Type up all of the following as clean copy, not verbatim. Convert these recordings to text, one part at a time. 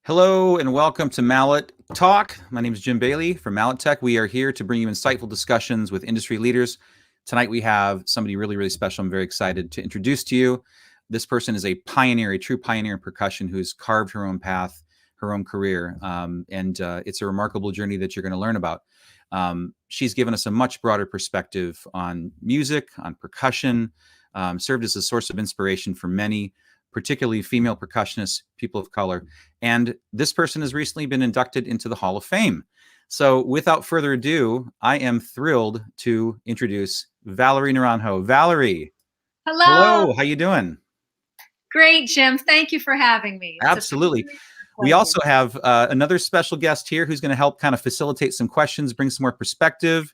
Hello and welcome to MalleTALK. My name is Jim Bailey from MalleTALK. We are here to bring you insightful discussions with industry leaders. Tonight we have somebody really, really special. I'm very excited to introduce to you. This person is a pioneer, a true pioneer in percussion who's carved her own path, her own career. It's a remarkable journey that you're going to learn about. She's given us a much broader perspective on music, on percussion, served as a source of inspiration for many, particularly female percussionists, people of color. And this person has recently been inducted into the Hall of Fame. So without further ado, I am thrilled to introduce Valerie Naranjo. Valerie, Hello. hello, how you doing? Great, Jim. Thank you for having me. Absolutely. We also have another special guest here who's going to help kind of facilitate some questions, bring some more perspective.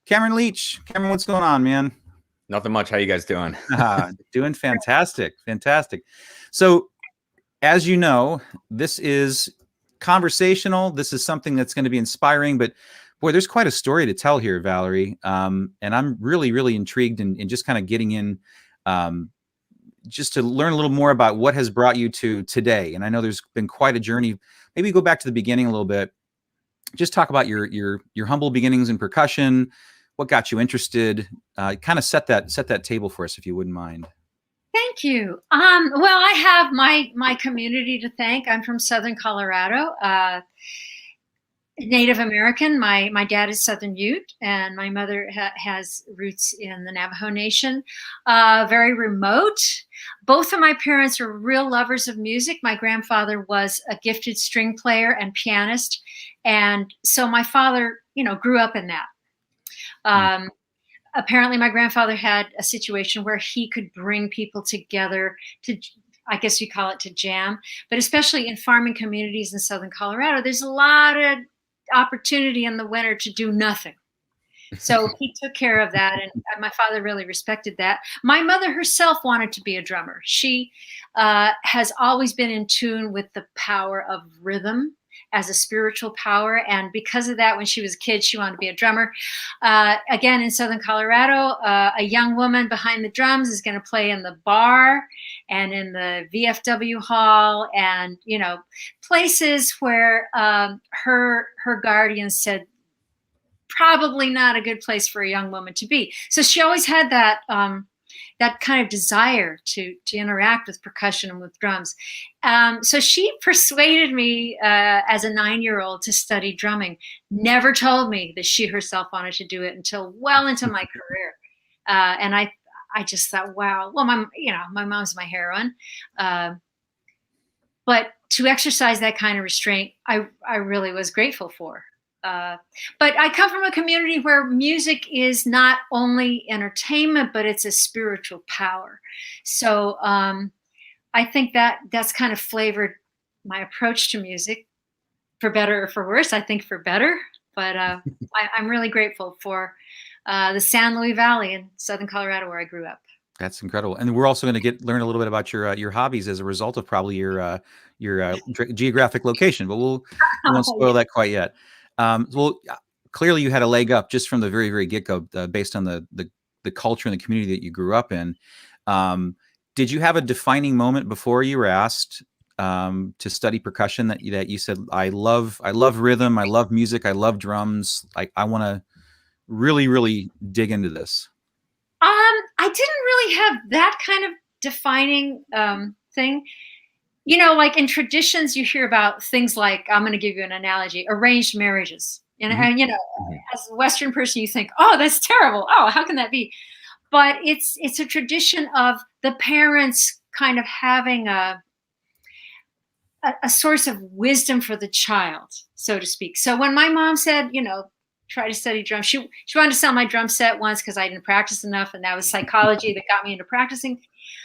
Cameron Leach. Cameron, what's going on, man? Nothing much. How you guys doing? Doing fantastic. Fantastic. So, as you know, this is conversational. This is something that's going to be inspiring, but boy, there's quite a story to tell here, Valerie. And I'm really, really intrigued in just kind of getting in just to learn a little more about what has brought you to today. And I know there's been quite a journey. Maybe go back to the beginning a little bit. Just talk about your humble beginnings in percussion. What got you interested? Kind of set that table for us, if you wouldn't mind. Thank you. Well, I have my community to thank. I'm from Southern Colorado, Native American. My dad is Southern Ute, and my mother has roots in the Navajo Nation. Very remote. Both of my parents were real lovers of music. My grandfather was a gifted string player and pianist, and so my father, grew up in that. Apparently my grandfather had a situation where he could bring people together to, I guess you call it, to jam, but especially in farming communities in Southern Colorado, there's a lot of opportunity in the winter to do nothing. So he took care of that, and my father really respected that. My mother herself wanted to be a drummer. She has always been in tune with the power of rhythm as a spiritual power. And because of that, when she was a kid, she wanted to be a drummer. Again, in Southern Colorado, a young woman behind the drums is going to play in the bar and in the VFW hall and, places where her guardians said, probably not a good place for a young woman to be. So she always had that kind of desire to interact with percussion and with drums. So she persuaded me as a 9-year-old to study drumming. Never told me that she herself wanted to do it until well into my career. And I just thought, wow. Well, my mom's my heroine. But to exercise that kind of restraint, I really was grateful for. But I come from a community where music is not only entertainment, but it's a spiritual power. So I think that's kind of flavored my approach to music, for better or for worse. I think for better, but I'm really grateful for the San Luis Valley in Southern Colorado, where I grew up. That's incredible. And we're also going to learn a little bit about your hobbies as a result of probably your geographic location, but we won't spoil that quite yet. Well, clearly you had a leg up just from the very, very get-go based on the culture and the community that you grew up in. Did you have a defining moment before you were asked to study percussion that you said, I love rhythm, I love music, I love drums, I want to really, really dig into this? I didn't really have that kind of defining thing. Like in traditions, you hear about things like, I'm going to give you an analogy, arranged marriages. And as a Western person, you think, oh, that's terrible. Oh, how can that be? But it's a tradition of the parents kind of having a source of wisdom for the child, so to speak. So when my mom said, try to study drums, she wanted to sell my drum set once because I didn't practice enough, and that was psychology that got me into practicing.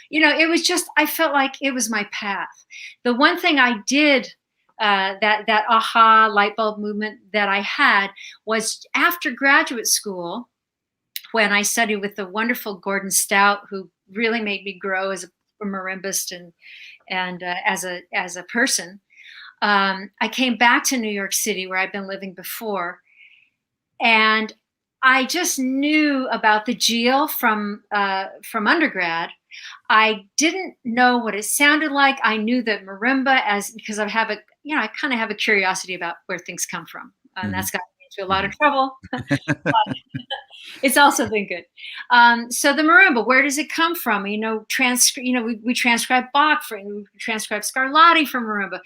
It was just, I felt like it was my path. The one thing I did, that aha light bulb movement that I had, was after graduate school, when I studied with the wonderful Gordon Stout, who really made me grow as a marimbist and as a person. I came back to New York City, where I'd been living before, and I just knew about the Geo from undergrad. I didn't know what it sounded like. I knew that marimba, because I have I kind of have a curiosity about where things come from. And that's gotten me into a lot of Mhm. trouble. It's also been good. So the marimba, where does it come from? We transcribe Bach, we transcribe Scarlatti from marimba.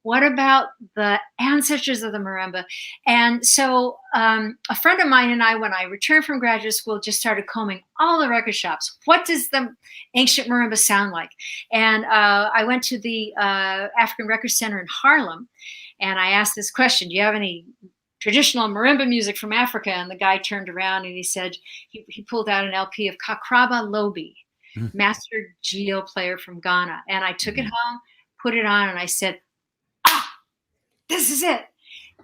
What about the ancestors of the marimba? And so a friend of mine and I, when I returned from graduate school, just started combing all the record shops. What does the ancient marimba sound like? And I went to the African Record Center in Harlem, and I asked this question: do you have any traditional marimba music from Africa? And the guy turned around and he said, he pulled out an LP of Kakraba Lobi, Mhm. master Geo player from Ghana. And I took it Mhm. home, put it on, and I said, this is it.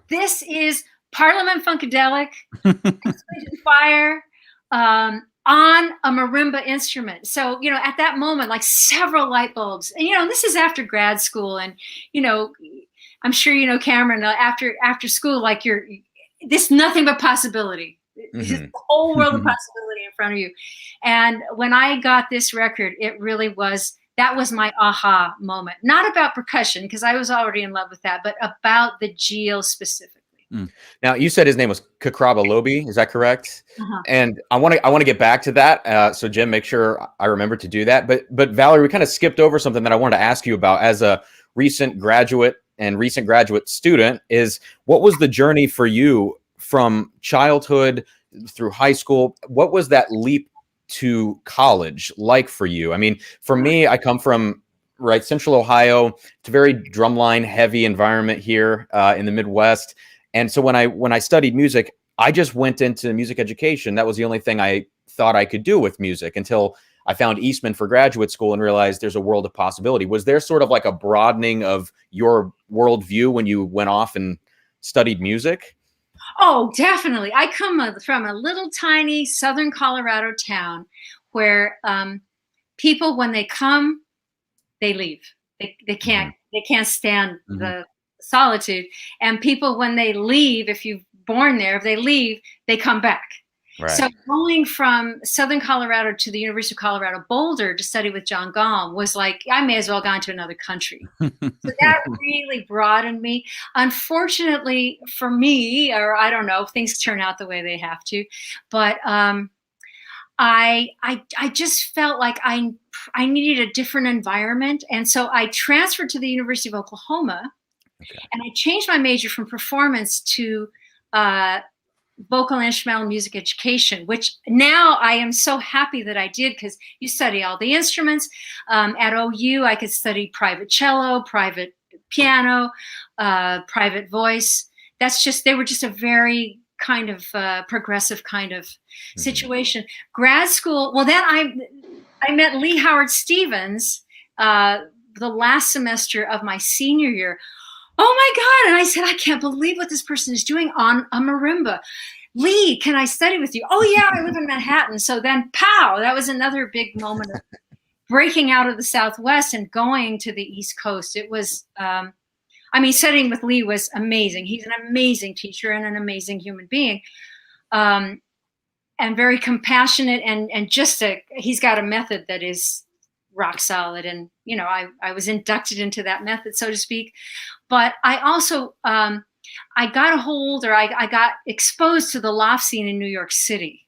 This is Parliament Funkadelic, Explosion Fire, on a marimba instrument. So, at that moment, like several light bulbs. And, this is after grad school. And, I'm sure, Cameron, after school, like this nothing but possibility. This is the whole world of possibility in front of you. And when I got this record, that was my aha moment. Not about percussion, because I was already in love with that, but about the geo specifically. Now, you said his name was Kakraba Lobi. Is that correct? Uh-huh. And I want to get back to that. So Jim, make sure I remember to do that. But Valerie, we kind of skipped over something that I wanted to ask you about as a recent graduate student. Is what was the journey for you from childhood through high school? What was that leap to college like for you? I mean, for me, I come from Central Ohio. It's a very drumline heavy environment here in the Midwest. And so when I studied music, I just went into music education. That was the only thing I thought I could do with music until I found Eastman for graduate school and realized there's a world of possibility. Was there sort of like a broadening of your worldview when you went off and studied music? Oh, definitely. I come from a little tiny southern Colorado town where people, when they come, they leave. They can't stand the solitude. And people, when they leave, if you're born there, if they leave, they come back. Right. So going from southern Colorado to the University of Colorado Boulder to study with John Gall was like, I may as well have gone to another country. So that really broadened me. Unfortunately for me, or I don't know, things turn out the way they have to, but I just felt like I needed a different environment. And so I transferred to the University of Oklahoma. Okay. And I changed my major from performance to vocal and instrumental music education, which now I am so happy that I did, because you study all the instruments. At OU, I could study private cello, private piano, private voice. They were just a very kind of progressive kind of situation. Grad school, well, then I met Lee Howard Stevens the last semester of my senior year. Oh my God. And I said, I can't believe what this person is doing on a marimba. Lee, can I study with you? Oh yeah, I live in Manhattan. So then pow, that was another big moment of breaking out of the Southwest and going to the East Coast. It was, studying with Lee was amazing. He's an amazing teacher and an amazing human being. And very compassionate and he's got a method that is rock solid. And, I was inducted into that method, so to speak. But I also, I got exposed to the loft scene in New York City,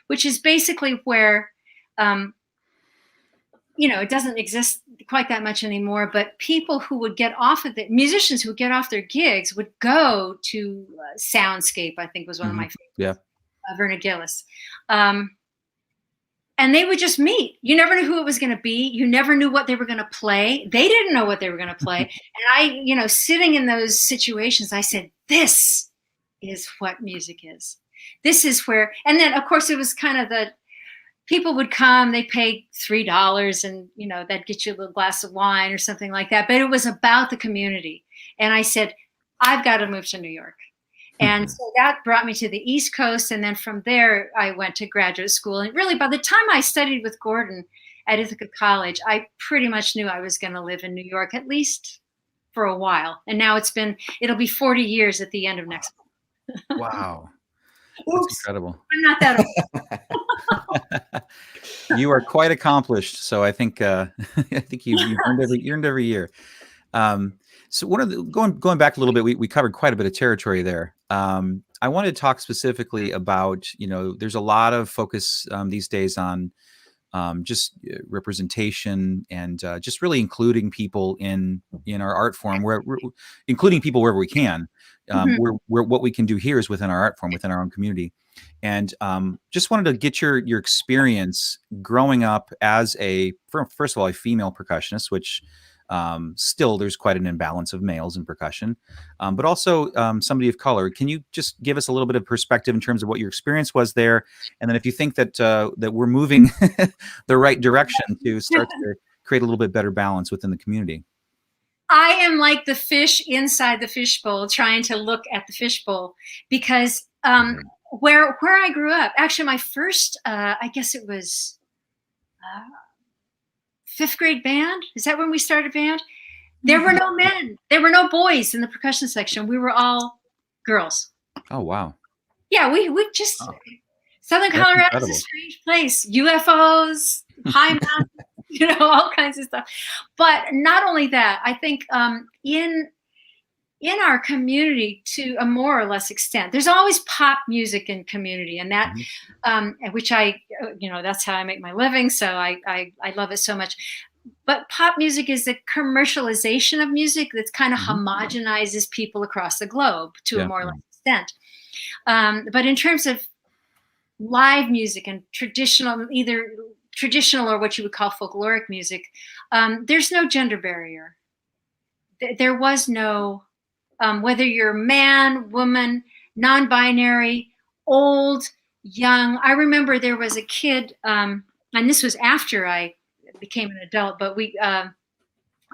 which is basically where, it doesn't exist quite that much anymore, but people who would get off of musicians who would get off their gigs would go to Soundscape, I think was one of my favorites. Yeah. Verna Gillis. And they would just meet. You never knew who it was going to be. You never knew what they were going to play. They didn't know what they were going to play. And I, sitting in those situations, I said, this is what music is. This is where, and then of course it was kind of people would come, they pay $3 and, that'd get you a little glass of wine or something like that. But it was about the community. And I said, I've got to move to New York. And so that brought me to the East Coast. And then from there, I went to graduate school. And really, by the time I studied with Gordon at Ithaca College, I pretty much knew I was going to live in New York, at least for a while. And now it'll be 40 years at the end of next month. Wow. That's incredible. I'm not that old. You are quite accomplished. So I think you earned every year. So one of the going back a little bit, we covered quite a bit of territory there. I wanted to talk specifically about, there's a lot of focus these days on just representation and just really including people in our art form, where we're including people wherever we can. Where what we can do here is within our art form, within our own community. And just wanted to get your experience growing up as first of all, a female percussionist, which still there's quite an imbalance of males in percussion, but also somebody of color. Can you just give us a little bit of perspective in terms of what your experience was there, and then if you think that that we're moving the right direction to start to create a little bit better balance within the community? I am like the fish inside the fishbowl, trying to look at the fishbowl, because where I grew up, actually, my first, I guess it was fifth grade band. Is that when we started band? There were no men. There were no boys in the percussion section. We were all girls. Oh, wow. Yeah, we just Southern Colorado is a strange place. UFOs, high mountains, all kinds of stuff. But not only that, I think in our community, to a more or less extent, there's always pop music in community, and that, which that's how I make my living. So I love it so much. But pop music is the commercialization of music that's kind of homogenizes people across the globe to a more or less extent. But in terms of live music and either traditional or what you would call folkloric music, there's no gender barrier. There was no, whether you're man, woman, non-binary, old, young. I remember there was a kid, and this was after I became an adult, but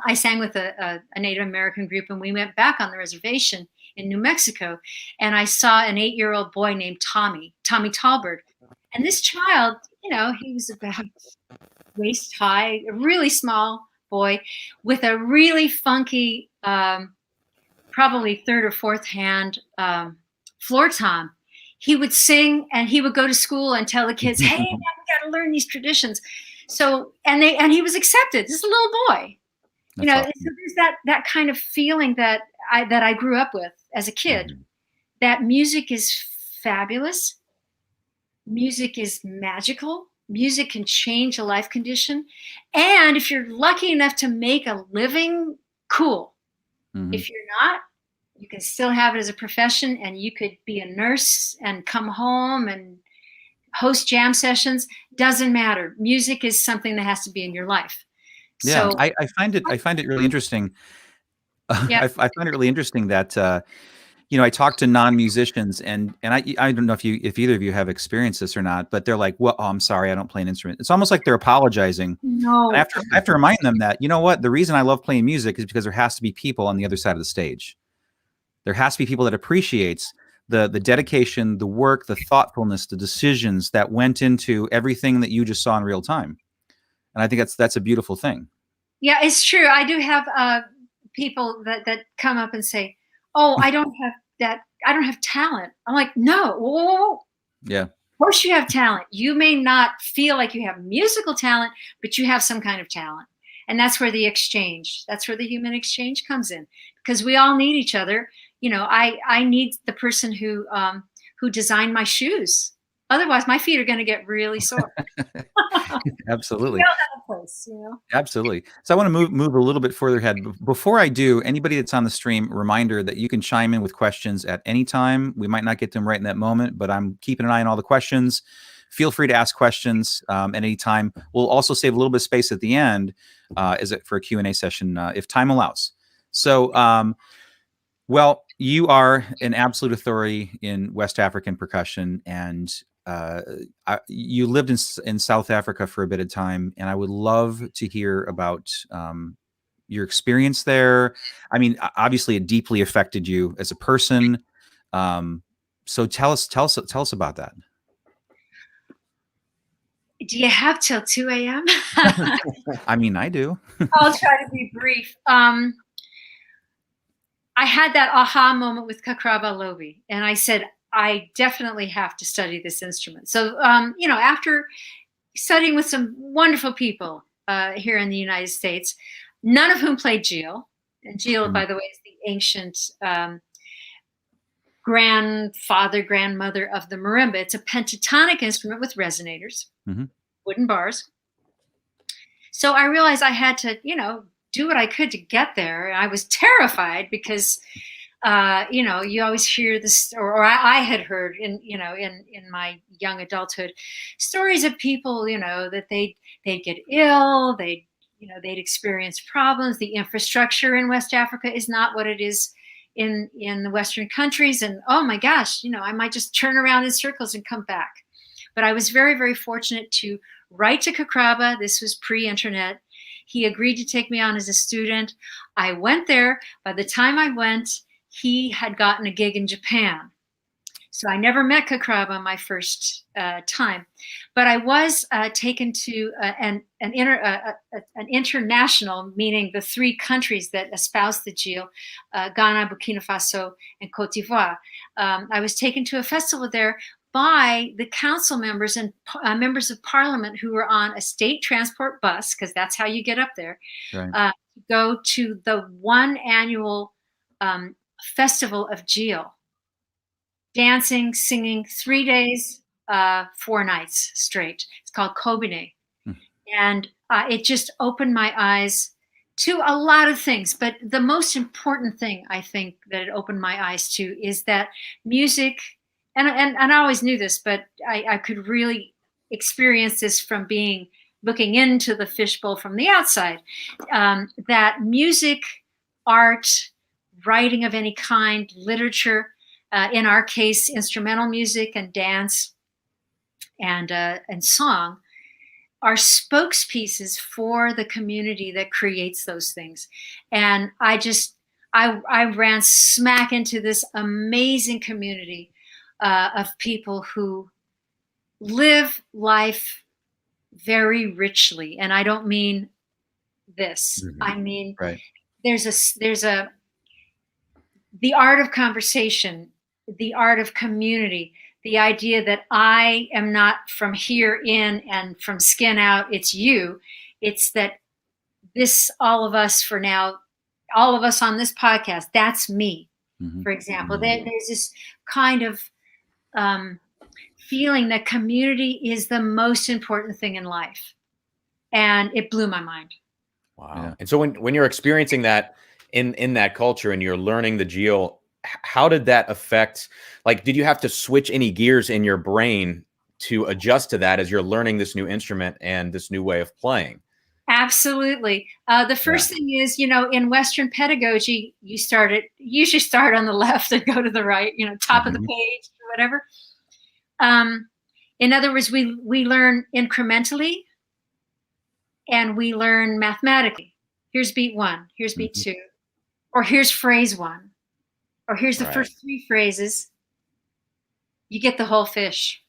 I sang with a Native American group, and we went back on the reservation in New Mexico, and I saw an 8-year-old boy named Tommy Talbert. And this child, he was about waist high, a really small boy with a really funky, probably third or fourth hand floor tom. He would sing, and he would go to school and tell the kids, "Hey, man, we got to learn these traditions." So, and he was accepted. This little boy, That's awesome. So there's that kind of feeling that I grew up with as a kid. That music is fabulous. Music is magical. Music can change a life condition. And if you're lucky enough to make a living, cool. If you're not, you can still have it as a profession, and you could be a nurse and come home and host jam sessions. Doesn't matter. Music is something that has to be in your life. Yeah, So I find it really interesting. I find it really interesting that I talk to non-musicians, and I don't know if either of you have experienced this or not, but they're like, "Well, I'm sorry, I don't play an instrument." It's almost like they're apologizing. No. And I have to remind them that, you know what, the reason I love playing music is because there has to be people on the other side of the stage. There has to be people that appreciates the dedication, the work, the thoughtfulness, the decisions that went into everything that you just saw in real time. And I think that's a beautiful thing. Yeah, it's true. I do have people that come up and say, "Oh, I don't have that. I don't have talent." I'm like, "No, whoa. Yeah. Of course you have talent. You may not feel like you have musical talent, but you have some kind of talent." And that's where the human exchange comes in, because we all need each other. I need the person who designed my shoes. Otherwise, my feet are going to get really sore. Absolutely. We all have a place, Absolutely. So I want to move a little bit further ahead. Before I do, anybody that's on the stream, reminder that you can chime in with questions at any time. We might not get to them right in that moment, but I'm keeping an eye on all the questions. Feel free to ask questions at any time. We'll also save a little bit of space at the end for a Q&A session if time allows. So, well, you are an absolute authority in West African percussion, and you lived in South Africa for a bit of time, and I would love to hear about your experience there. I mean, obviously, it deeply affected you as a person. So tell us about that. Do you have till 2 a.m.? I mean, I do. I'll try to be brief. I had that aha moment with Kakraba Lobi, and I said, I definitely have to study this instrument. So, after studying with some wonderful people here in the United States, none of whom played Geo. And Jil, by the way, is the ancient grandmother of the marimba. It's a pentatonic instrument with resonators, wooden bars. So I realized I had to, do what I could to get there. I was terrified because, you always hear this, or I had heard in my young adulthood, stories of people, that they'd get ill, they'd experience problems. The infrastructure in West Africa is not what it is in the Western countries. And oh my gosh, I might just turn around in circles and come back. But I was very, very fortunate to write to Kakraba. This was pre-internet. He agreed to take me on as a student. I went there. By the time I went, he had gotten a gig in Japan. So I never met Kakraba my first time, but I was taken to an international, meaning the 3 countries that espouse the Jil, Ghana, Burkina Faso, and Cote d'Ivoire. I was taken to a festival there by the council members and members of parliament who were on a state transport bus, because that's how you get up there, Right. go to the 1 annual festival of Jil. Dancing, singing, 3 days, 4 nights straight. It's called Kobine. And it just opened my eyes to a lot of things. But the most important thing I think that it opened my eyes to is that music, and I always knew this, but I could really experience this from looking into the fishbowl from the outside, that music, art, writing of any kind, literature, in our case, instrumental music and dance and song, are spokespieces for the community that creates those things. And I ran smack into this amazing community of people who live life very richly. And I don't mean this. I mean, there's the art of conversation, the art of community, the idea that I am not from here in and from skin out, it's you. It's that all of us on this podcast, that's me, for example. There's this kind of feeling that community is the most important thing in life. And it blew my mind. Wow. Yeah. And so when you're experiencing that in that culture and you're learning the Jil, how did that affect, did you have to switch any gears in your brain to adjust to that as you're learning this new instrument and this new way of playing? Absolutely. The first thing is, in Western pedagogy, you usually start on the left and go to the right, top of the page or whatever. In other words, we learn incrementally and we learn mathematically. Here's beat 1, here's beat 2, or here's phrase 1. Or here's the first 3 phrases, you get the whole fish.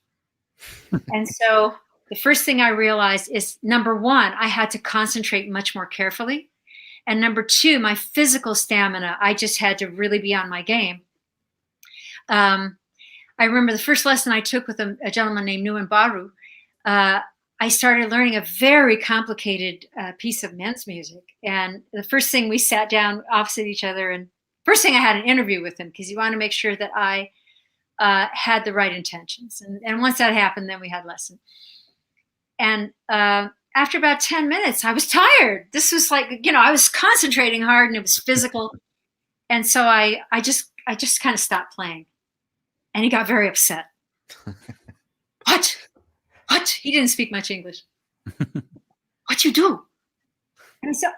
And so the first thing I realized is, number 1, I had to concentrate much more carefully. And number 2, my physical stamina, I just had to really be on my game. I remember the first lesson I took with a gentleman named Nuwan Baru, I started learning a very complicated piece of men's music. And the first thing, we sat down opposite each other, and first thing I had an interview with him because you want to make sure that I had the right intentions. And once that happened, then we had lesson. And after about 10 minutes, I was tired. This was I was concentrating hard and it was physical. And so I just kind of stopped playing. And he got very upset. What? He didn't speak much English. What you do? And I said,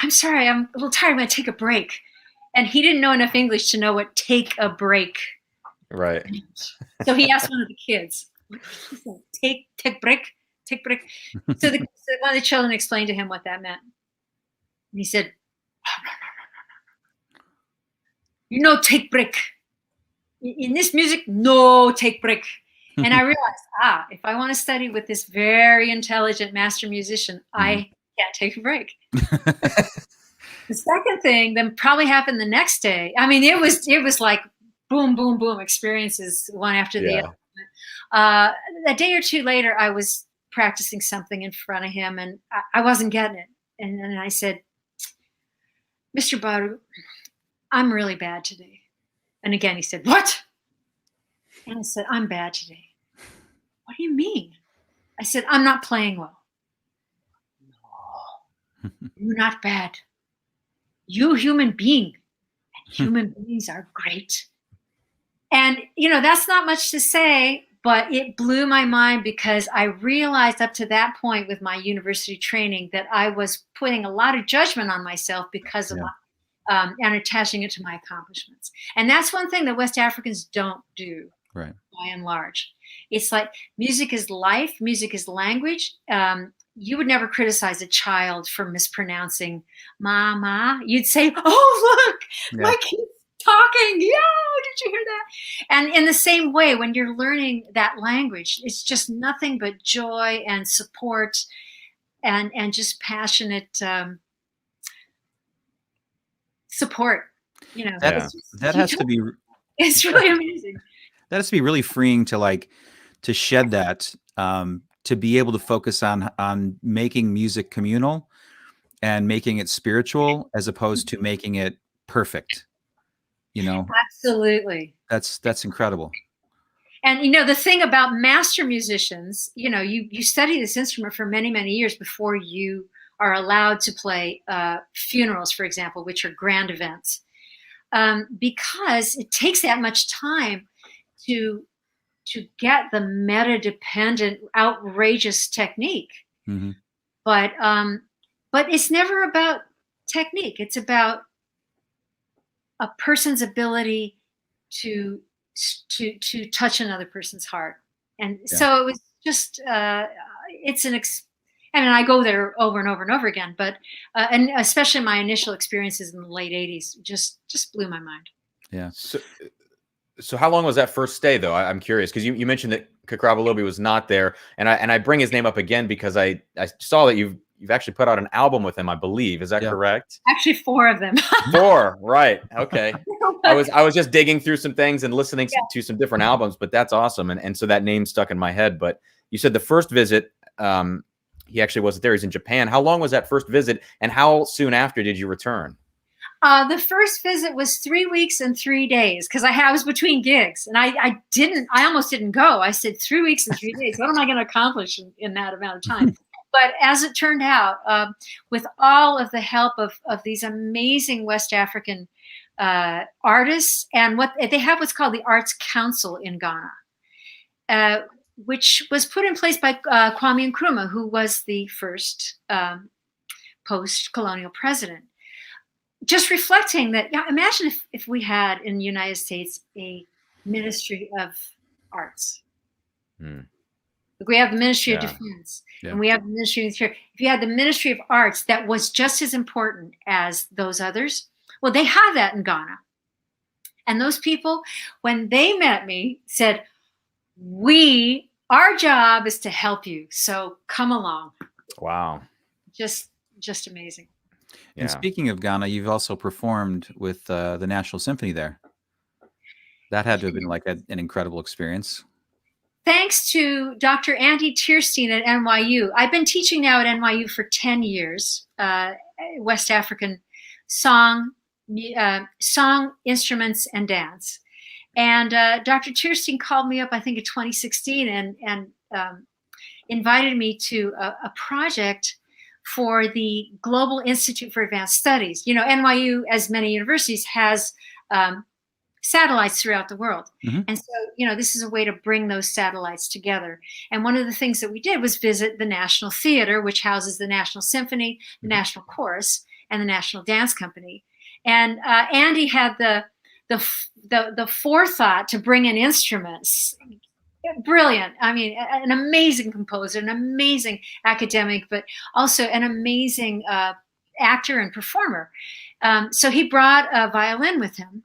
I'm sorry, I'm a little tired. I'm going to take a break. And he didn't know enough English to know what take a break. Right. So he asked one of the kids, he said, take break. So one of the children explained to him what that meant. And he said, no, take break. In this music, no, take break. And I realized, if I want to study with this very intelligent master musician, I can't take a break. The second thing then probably happened the next day. I mean, it was like boom, boom, boom experiences one after the other. A day or two later, I was practicing something in front of him and I wasn't getting it. And then I said, Mr. Baru, I'm really bad today. And again, he said, what? And I said, I'm bad today. What do you mean? I said, I'm not playing well. No, you're not bad. You human being, and human beings are great. And, that's not much to say, but it blew my mind because I realized up to that point with my university training that I was putting a lot of judgment on myself because of and attaching it to my accomplishments. And that's one thing that West Africans don't do, right, by and large. It's like music is life, music is language. You would never criticize a child for mispronouncing mama. You'd say, oh, look, my kid's talking. Yeah, did you hear that? And in the same way, when you're learning that language, it's just nothing but joy and support and just passionate support. That has to be. It's really amazing. That has to be really freeing to shed that, to be able to focus on making music communal and making it spiritual as opposed to making it perfect. Absolutely. That's incredible. And the thing about master musicians, you study this instrument for many, many years before you are allowed to play funerals, for example, which are grand events, because it takes that much time to get the meta-dependent, outrageous technique. Mm-hmm. But it's never about technique. It's about a person's ability to touch another person's heart. And so it was just, I go there over and over and over again, but, and especially my initial experiences in the late 80s, just blew my mind. Yeah. So how long was that first stay, though? I'm curious, because you mentioned that Kakrabalobi was not there, and I bring his name up again because I saw that you've actually put out an album with him, I believe. Is that correct? Actually, 4 of them. 4, right? Okay. I was just digging through some things and listening to some different albums, but that's awesome, and so that name stuck in my head. But you said the first visit, he actually wasn't there. He's in Japan. How long was that first visit, and how soon after did you return? The first visit was 3 weeks and 3 days because I was between gigs, and I almost didn't go. I said 3 weeks and 3 days. What am I going to accomplish in that amount of time? But as it turned out, with all of the help of these amazing West African artists, and what they have what's called the Arts Council in Ghana, which was put in place by Kwame Nkrumah, who was the first post-colonial president. Just reflecting that, imagine if we had in the United States a Ministry of Arts. We have the Ministry of Defense, and we have the Ministry of Interior. If you had the Ministry of Arts that was just as important as those others, well, they have that in Ghana. And those people, when they met me, said, our job is to help you, so come along. Wow. Just amazing. Yeah. And speaking of Ghana, you've also performed with the National Symphony there. That had to have been like an incredible experience. Thanks to Dr. Andy Tierstein at NYU. I've been teaching now at NYU for 10 years, West African song, instruments, and dance. And Dr. Tierstein called me up, I think in 2016, and invited me to a project for the Global Institute for Advanced Studies. NYU, as many universities, has satellites throughout the world. Mm-hmm. And so, this is a way to bring those satellites together. And one of the things that we did was visit the National Theater, which houses the National Symphony, the National Chorus, and the National Dance Company. And Andy had the forethought to bring in instruments. Brilliant. I mean, an amazing composer, an amazing academic, but also an amazing actor and performer. So he brought a violin with him,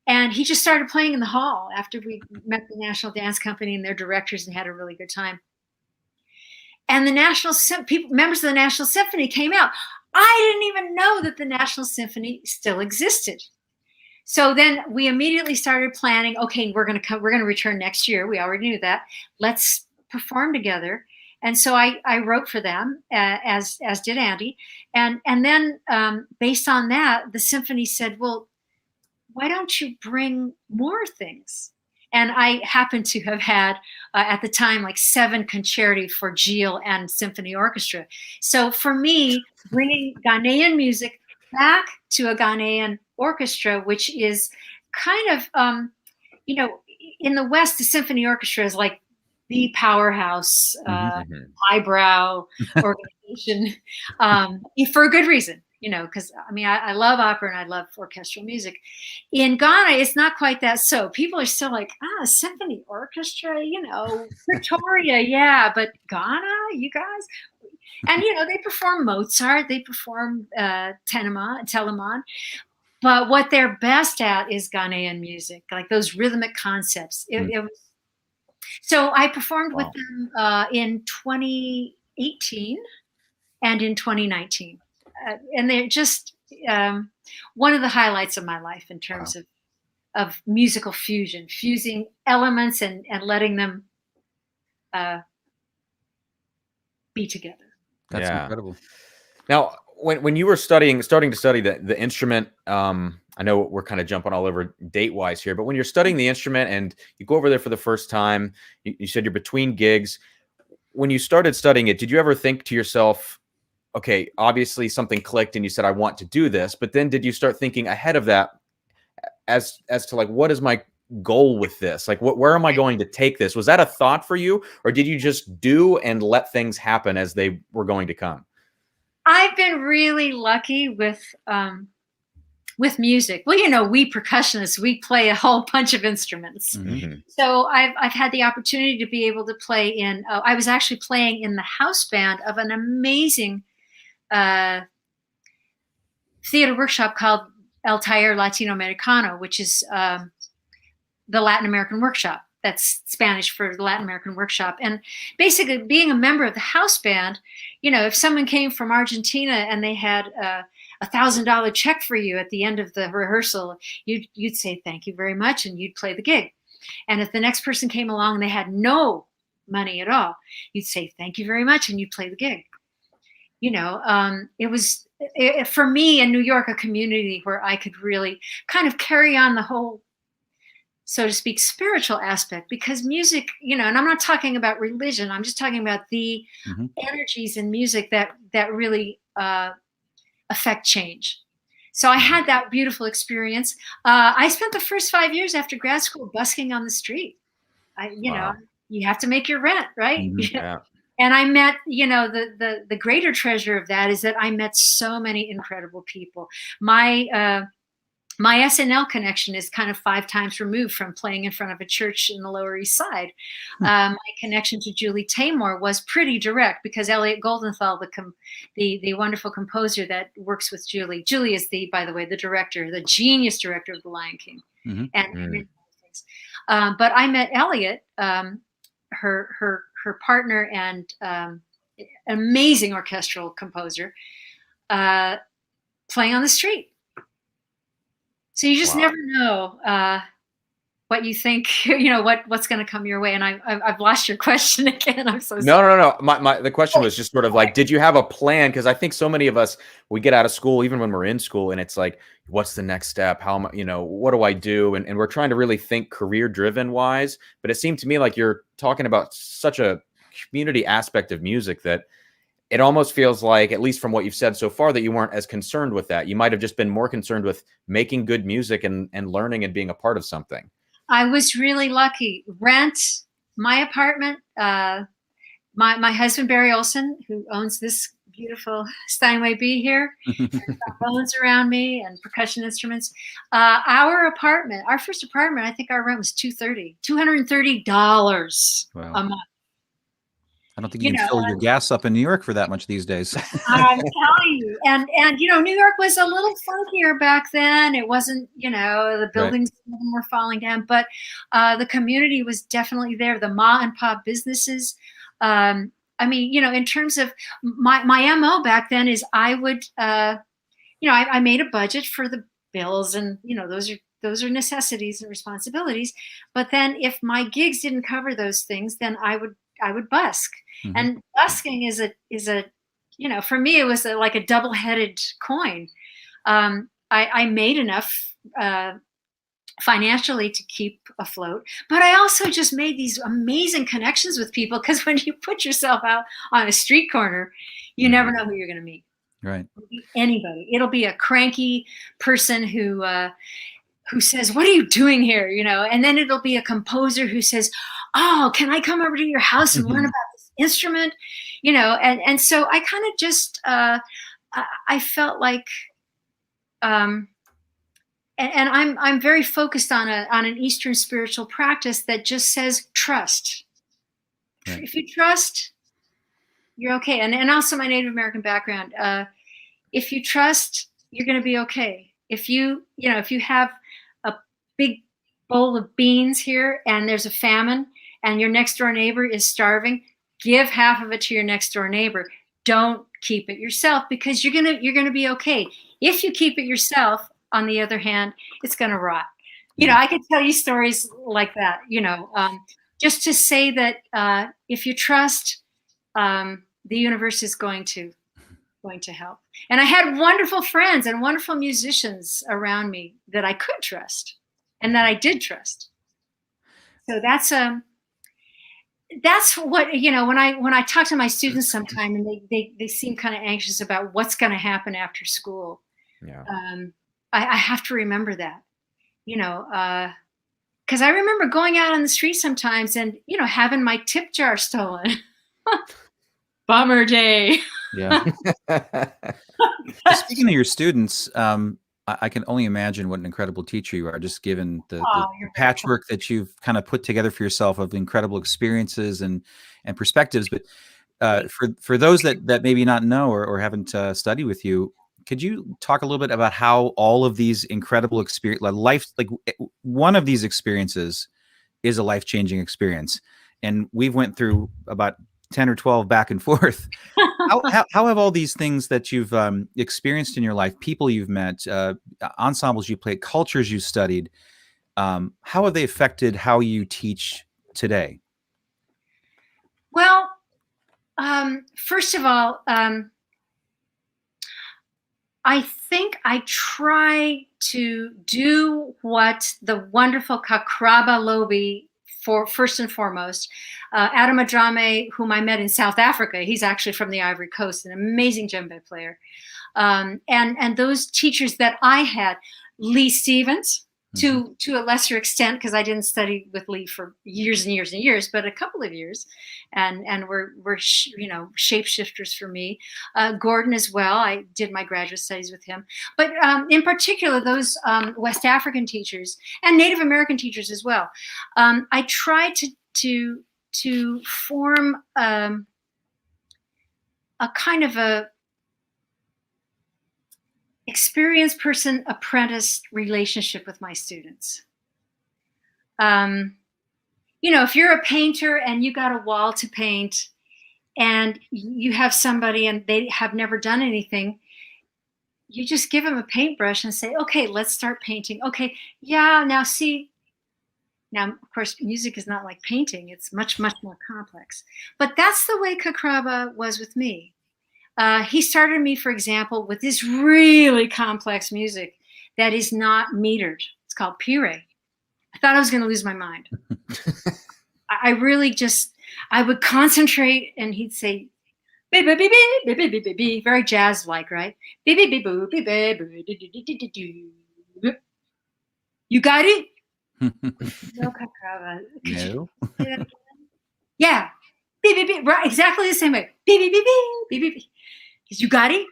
and he just started playing in the hall after we met the National Dance Company and their directors and had a really good time. And the members of the National Symphony came out. I didn't even know that the National Symphony still existed. So then we immediately started planning, okay, we're going to return next year. We already knew that. Let's perform together. And so I wrote for them, as did Andy. And then based on that, the symphony said, well, why don't you bring more things? And I happened to have had, at the time, like 7 concerti for Gilles and symphony orchestra. So for me, bringing Ghanaian music back to a Ghanaian orchestra, which is kind of, in the West, the symphony orchestra is like the powerhouse, highbrow organization, for a good reason, because I love opera and I love orchestral music. In Ghana, it's not quite that. So people are still like, symphony orchestra, Pretoria, yeah, but Ghana, you guys. And, they perform Mozart, they perform Telemann. But what they're best at is Ghanaian music, like those rhythmic concepts. It was, so I performed with them in 2018 and in 2019. And they're just one of the highlights of my life in terms of musical fusion, fusing elements and letting them be together. That's incredible. Now, when you were starting to study the instrument, I know we're kind of jumping all over date-wise here, but when you're studying the instrument and you go over there for the first time, you said you're between gigs. When you started studying it, did you ever think to yourself, okay, obviously something clicked and you said, I want to do this, but then did you start thinking ahead of that as to like, what is my goal with this? Like, where am I going to take this? Was that a thought for you, or did you just do and let things happen as they were going to come? I've been really lucky with music. Well, we percussionists, we play a whole bunch of instruments. Mm-hmm. So I've had the opportunity to be able to play in, I was actually playing in the house band of an amazing theater workshop called El Taller Latinoamericano, which is the Latin American workshop. That's Spanish for the Latin American workshop. And basically being a member of the house band, if someone came from Argentina and they had $1,000 check for you at the end of the rehearsal, you'd say, thank you very much. And you'd play the gig. And if the next person came along and they had no money at all, you'd say, thank you very much. And you'd play the gig. It was, for me in New York, a community where I could really kind of carry on the whole, so to speak, spiritual aspect, because music, and I'm not talking about religion. I'm just talking about the energies in music that really affect change. So I had that beautiful experience. I spent the first 5 years after grad school busking on the street. You have to make your rent, right? Yeah. And I met, the greater treasure of that is that I met so many incredible people. My SNL connection is kind of 5 times removed from playing in front of a church in the Lower East Side. My connection to Julie Taymor was pretty direct because Elliot Goldenthal, the wonderful composer that works with Julie. Julie is by the way, the director, the genius director of The Lion King, and many things. But I met Elliot, her partner and amazing orchestral composer, playing on the street. So you just never know what you think, what's going to come your way. And I've lost your question again. I'm so sorry. No. The question was just sort of like, did you have a plan? Because I think so many of us, we get out of school, even when we're in school, and it's like, what's the next step? How am I, what do I do? And we're trying to really think career driven wise. But it seemed to me like you're talking about such a community aspect of music that it almost feels like, at least from what you've said so far, that you weren't as concerned with that. You might have just been more concerned with making good music and learning and being a part of something. I was really lucky. Rent, my apartment, my husband, Barry Olson, who owns this beautiful Steinway B here, bones around me and percussion instruments. Our apartment, our first apartment, I think our rent was $230 a month. I don't think you can fill your gas up in New York for that much these days. I'm telling you. And New York was a little funkier back then. It wasn't, the buildings were falling down, but the community was definitely there. The ma and pop businesses. In terms of my MO back then is I would, I made a budget for the bills and, those are necessities and responsibilities. But then if my gigs didn't cover those things, then I would would busk. Mhm. And busking is a, you know, for me, it was like a double-headed coin. I made enough financially to keep afloat, but I also just made these amazing connections with people, because when you put yourself out on a street corner, you never know who you're going to meet. Right. It'll be anybody. It'll be a cranky person who says, "What are you doing here?" You know, and then it'll be a composer who says, "Oh, can I come over to your house and learn about this instrument?" You know, and so I kind of just I felt like, and I'm very focused on an Eastern spiritual practice that just says trust. Right. If you trust, you're okay. And also my Native American background. If you trust, you're going to be okay. If you have a big bowl of beans here and there's a famine and your next door neighbor is starving, give half of it to your next door neighbor. Don't keep it yourself, because you're gonna be okay. If you keep it yourself, on the other hand, it's gonna rot. You know, I could tell you stories like that. You know, just to say that if you trust, the universe is going to help. And I had wonderful friends and wonderful musicians around me that I could trust and that I did trust. So that's what, you know, when I talk to my students sometime, and they seem kind of anxious about what's going to happen after school. Yeah. I have to remember that, you know, because I remember going out on the street sometimes and, you know, having my tip jar stolen. Bummer day. Yeah. Speaking of your students, I can only imagine what an incredible teacher you are, just given the patchwork that you've kind of put together for yourself of incredible experiences and perspectives. But for those that maybe not know or haven't studied with you, could you talk a little bit about how all of these incredible experience, like one of these experiences is a life-changing experience, and we've went through about 10 or 12 back and forth. How have all these things that you've experienced in your life, people you've met, ensembles you played, cultures you studied, how have they affected how you teach today? Well, first of all, I think I try to do what the wonderful Kakraba Lobi, for first and foremost, Adam Adrame, whom I met in South Africa. He's actually from the Ivory Coast, an amazing djembe player. And those teachers that I had, Lee Stevens, to a lesser extent, because I didn't study with Lee for years and years and years, but a couple of years, and were you know, shapeshifters for me. Gordon as well. I did my graduate studies with him, but in particular those West African teachers and Native American teachers as well. I tried to form a kind of a experienced person apprentice relationship with my students. You know, if you're a painter and you got a wall to paint and you have somebody and they have never done anything, you just give them a paintbrush and say, okay, let's start painting. Okay, yeah, now see, now, of course, music is not like painting. It's much, much more complex. But that's the way Kakraba was with me. He started me, for example, with this really complex music that is not metered. It's called pire. I thought I was going to lose my mind. I really just, I would concentrate, and he'd say, "Beep, beep, beep, beep, beep, beep, beep, beep," very jazz-like, right? "Beep, beep, beep, boop, beep, beep, boop, do, do, do, do, do, do." You got it? No, Kakraba. No. Yeah. Beep, beep, beep. Right, exactly the same way. Beep, beep, beep, beep, beep, beep, beep. You got it?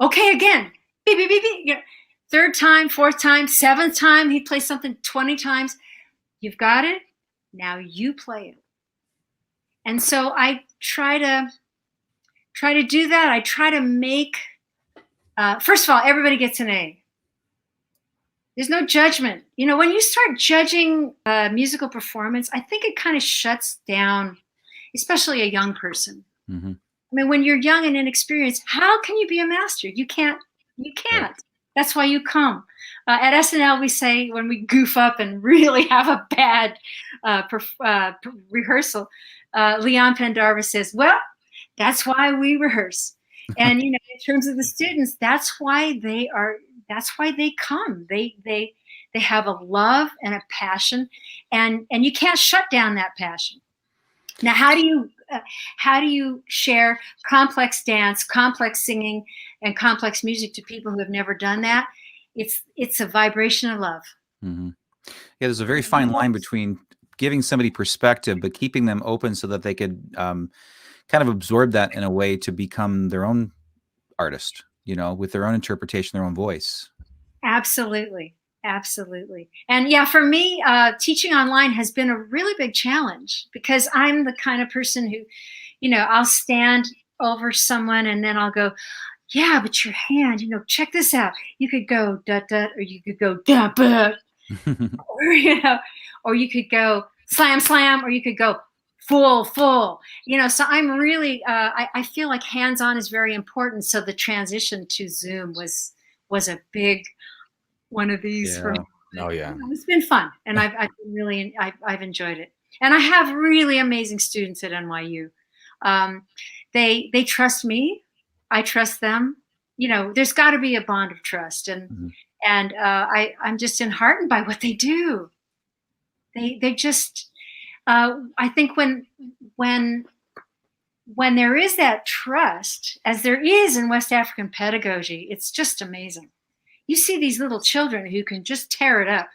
Okay, again. Beep, beep, beep, beep. Yeah. Third time, fourth time, seventh time, he plays something 20 times. You've got it. Now you play it. And so I try to do that. I try to make, first of all, everybody gets an A. There's no judgment. You know, when you start judging musical performance, I think it kind of shuts down, especially a young person. Mm-hmm. I mean, when you're young and inexperienced, how can you be a master? You can't. Right. That's why you come. At SNL, we say when we goof up and really have a bad rehearsal, Leon Pendarvis says, "Well, that's why we rehearse." And in terms of the students, that's why they are. That's why they come. They have a love and a passion, and you can't shut down that passion. Now, how do you share complex dance, complex singing, and complex music to people who have never done that? It's a vibration of love. Mm-hmm. Yeah, there's a very fine line between giving somebody perspective, but keeping them open so that they could kind of absorb that in a way to become their own artist, with their own interpretation, their own voice. Absolutely. Absolutely. And yeah, for me, teaching online has been a really big challenge because I'm the kind of person who, I'll stand over someone and then I'll go, yeah, but your hand, check this out. You could go da da, or you could go da ba, or you could go slam slam, or you could go full. So I'm really, I feel like hands-on is very important. So the transition to Zoom was a big one of these for me. Oh yeah, it's been fun, and I've enjoyed it, and I have really amazing students at NYU. They trust me, I trust them. There's got to be a bond of trust, and I'm just enheartened by what they do. They just I think when there is that trust, as there is in West African pedagogy, it's just amazing. You see these little children who can just tear it up.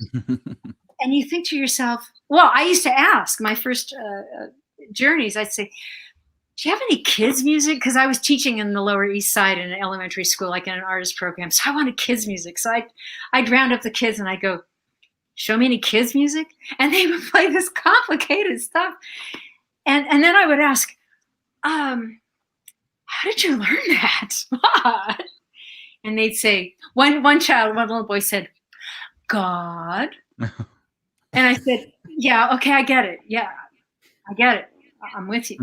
And you think to yourself, well, I used to ask my first journeys, I'd say, do you have any kids music? Because I was teaching in the Lower East Side in an elementary school, like in an artist program. So I wanted kids music. So I'd round up the kids and I'd go, show me any kids music. And they would play this complicated stuff. And then I would ask, how did you learn that? What? And they'd say, one little boy said, God. And I said, yeah, okay, I get it. Yeah, I get it. I'm with you.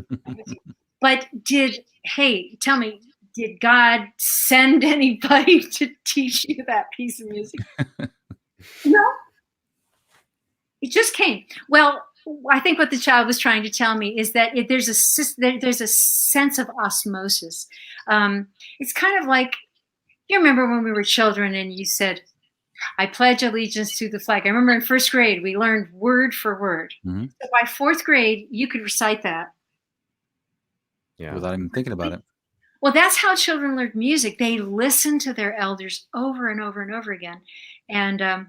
But tell me, did God send anybody to teach you that piece of music? No, it just came. Well, I think what the child was trying to tell me is that there's a sense of osmosis. It's kind of like, you remember when we were children and you said, I pledge allegiance to the flag. I remember in first grade, we learned word for word. Mm-hmm. So by fourth grade, you could recite that. Yeah. Without even thinking about it. Well, that's how children learn music. They listen to their elders over and over and over again. And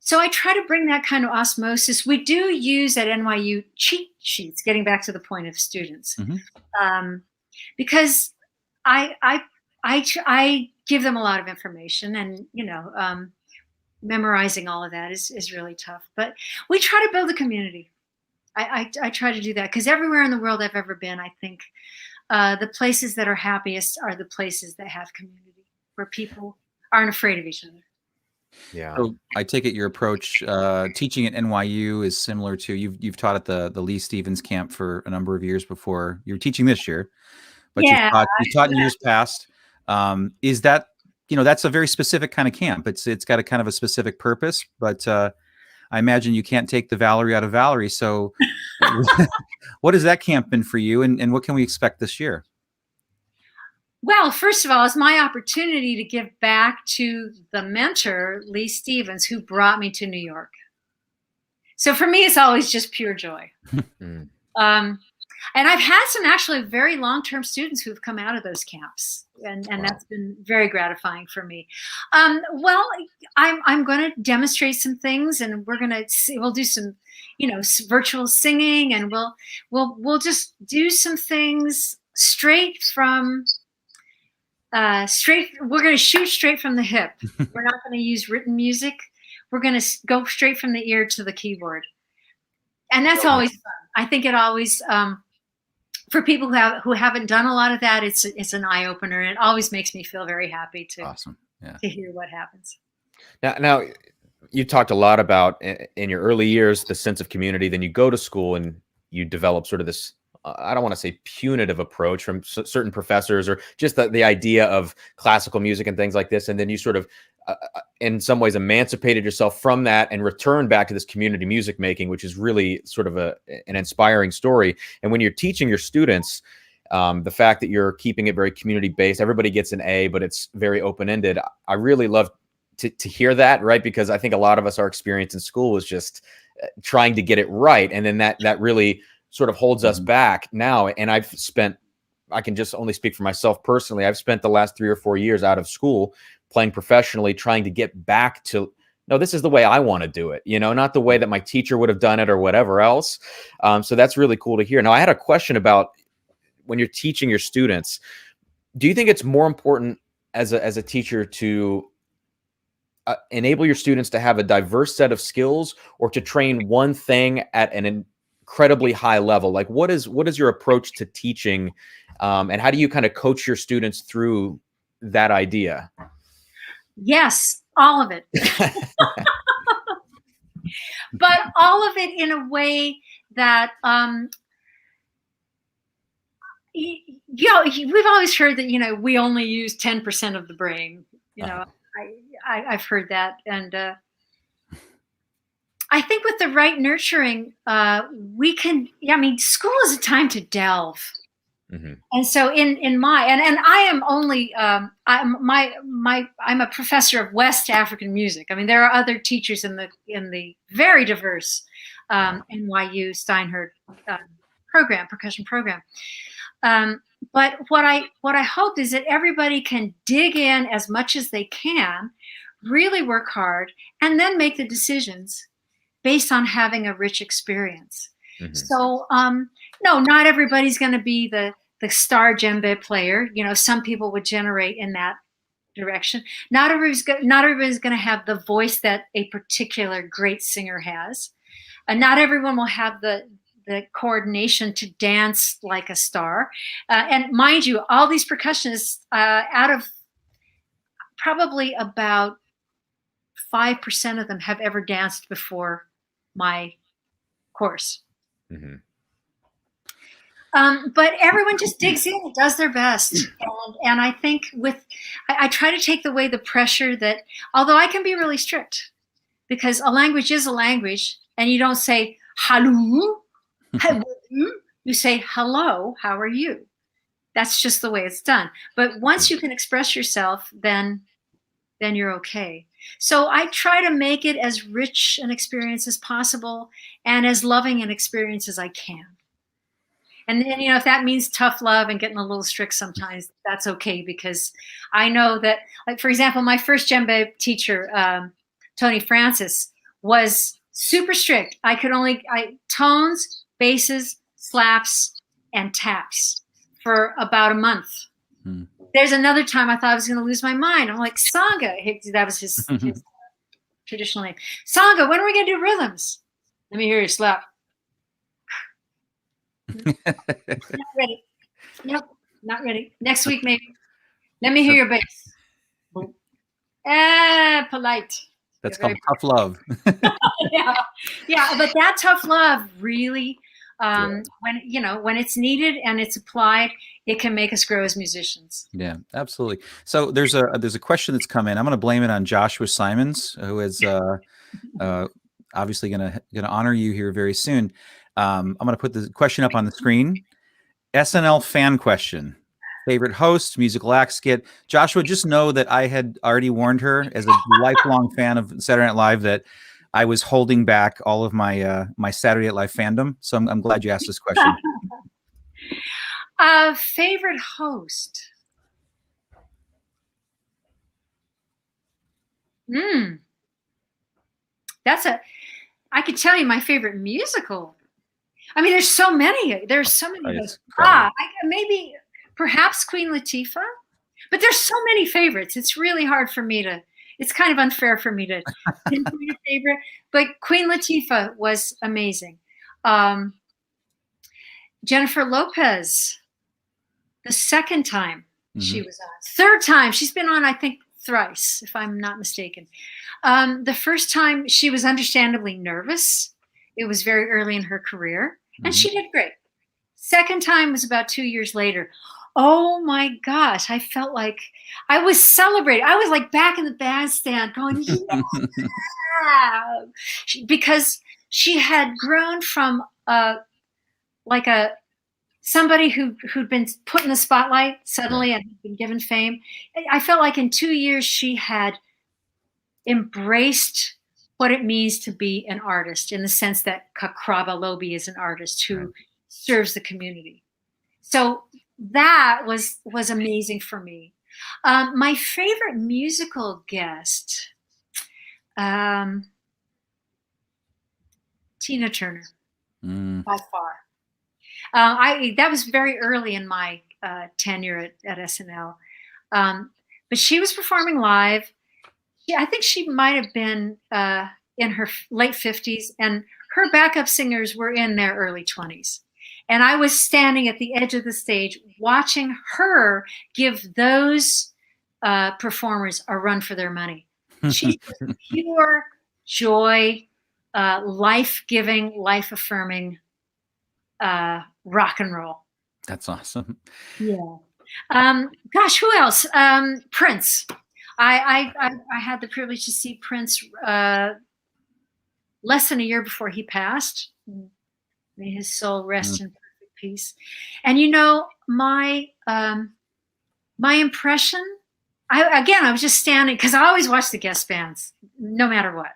so I try to bring that kind of osmosis. We do use at NYU cheat sheets, getting back to the point of students. Mm-hmm. Because I give them a lot of information, and memorizing all of that is really tough. But we try to build a community. I try to do that because everywhere in the world I've ever been, I think the places that are happiest are the places that have community, where people aren't afraid of each other. Yeah. So I take it your approach teaching at NYU is similar to you've taught at the Lee Stevens camp for a number of years before. You're teaching this year, but you've taught in years past. Is that, that's a very specific kind of camp. It's got a kind of a specific purpose, but I imagine you can't take the Valarie out of Valarie. So what has that camp been for you, and what can we expect this year? Well, first of all, it's my opportunity to give back to the mentor, Lee Stevens, who brought me to New York. So for me, it's always just pure joy. And I've had some actually very long-term students who've come out of those camps, and wow. That's been very gratifying for me. Well, I'm going to demonstrate some things, and we'll do some, virtual singing, and we'll just do some things straight from. We're going to shoot straight from the hip. We're not going to use written music. We're going to go straight from the ear to the keyboard. And that's always fun. I think it always, for people who haven't done a lot of that, it's an eye opener. And it always makes me feel very happy to hear what happens. Now, you talked a lot about in your early years, the sense of community. Then you go to school and you develop sort of this I don't want to say punitive approach from certain professors, or just the idea of classical music and things like this. And then you sort of, in some ways, emancipated yourself from that and returned back to this community music making, which is really sort of an inspiring story. And when you're teaching your students, the fact that you're keeping it very community based, everybody gets an A, but it's very open ended. I really love to hear that, right? Because I think a lot of us, our experience in school was just trying to get it right, and then that really sort of holds us back now. And I can just only speak for myself personally. I've spent the last 3 or 4 years out of school playing professionally, trying to get back to, no, this is the way I want to do it, not the way that my teacher would have done it or whatever else. So that's really cool to hear. Now, I had a question about when you're teaching your students, do you think it's more important as a teacher to enable your students to have a diverse set of skills, or to train one thing at an incredibly high level? Like, what is your approach to teaching, and how do you kind of coach your students through that idea? Yes, all of it. But all of it in a way that, we've always heard that, we only use 10% of the brain. I've heard that. And I think with the right nurturing, we can, school is a time to delve. Mm-hmm. And so in my, and I am only, I'm a professor of West African music. I mean, there are other teachers in the very diverse NYU Steinhardt program, percussion program. But what I hope is that everybody can dig in as much as they can, really work hard, and then make the decisions based on having a rich experience. Mm-hmm. So, no, not everybody's going to be the star djembe player. Some people would generate in that direction. Not everybody's going to have the voice that a particular great singer has. Not everyone will have the coordination to dance like a star. And mind you, all these percussionists, out of probably about 5% of them have ever danced before my course. Mm-hmm. But everyone just digs in and does their best. And I think I try to take away the pressure that, although I can be really strict, because a language is a language, and you don't say, hello, you say, hello, how are you? That's just the way it's done. But once you can express yourself, then you're okay. So I try to make it as rich an experience as possible, and as loving an experience as I can. And then, if that means tough love and getting a little strict sometimes, that's okay, because I know that, like, for example, my first djembe teacher, Tony Francis, was super strict. I could only tones, basses, slaps, and taps for about a month. Hmm. There's another time I thought I was going to lose my mind. I'm like, Sangha, that was his traditional name. Sangha, when are we going to do rhythms? Let me hear you slap. Not ready. Nope, not ready. Next week, maybe. Let me hear your bass. Polite. That's called tough love. yeah, but that tough love really, when it's needed and it's applied, it can make us grow as musicians. Yeah, absolutely. So there's a question that's come in. I'm going to blame it on Joshua Simons, who is obviously going to honor you here very soon. I'm going to put the question up on the screen. SNL fan question. Favorite host, musical act, skit. Joshua, just know that I had already warned her, as a lifelong fan of Saturday Night Live, that I was holding back all of my my Saturday Night Live fandom. So I'm glad you asked this question. Favorite host. I could tell you my favorite musical. I mean, there's so many. There's so many. Maybe perhaps Queen Latifah, but there's so many favorites. It's really hard for me to. It's kind of unfair for me to pinpoint a favorite. But Queen Latifah was amazing. Jennifer Lopez, the second time she was on. Third time she's been on, I think, thrice, if I'm not mistaken. The first time she was understandably nervous. It was very early in her career, and she did great. Second time was about 2 years later. Oh my gosh, I felt like I was celebrating. I was like back in the bandstand going, yeah, because she had grown from like a somebody who'd been put in the spotlight suddenly and been given fame. I felt like in 2 years she had embraced what it means to be an artist, in the sense that Kakraba Lobi is an artist who serves the community. So that was amazing for me. My favorite musical guest, Tina Turner, by far. That was very early in my tenure at SNL, but she was performing live. I think she might have been in her late 50s, and her backup singers were in their early 20s. And I was standing at the edge of the stage watching her give those performers a run for their money. She was pure joy, life-giving, life-affirming rock and roll. That's awesome. Yeah. Gosh, who else? Prince. I had the privilege to see Prince less than a year before he passed. May his soul rest in perfect peace. And you know, my impression, I was just standing, because I always watch the guest bands, no matter what.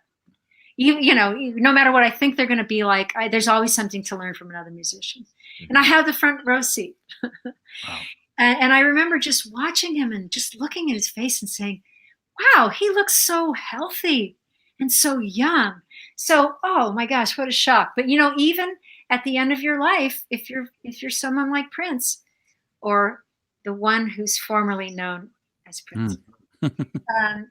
You know, no matter what I think they're going to be like, there's always something to learn from another musician. And I have the front row seat. Wow. And I remember just watching him and just looking at his face and saying, wow, he looks so healthy and so young. So, oh my gosh, what a shock. But you know, even at the end of your life, if you're someone like Prince, or the one who's formerly known as Prince,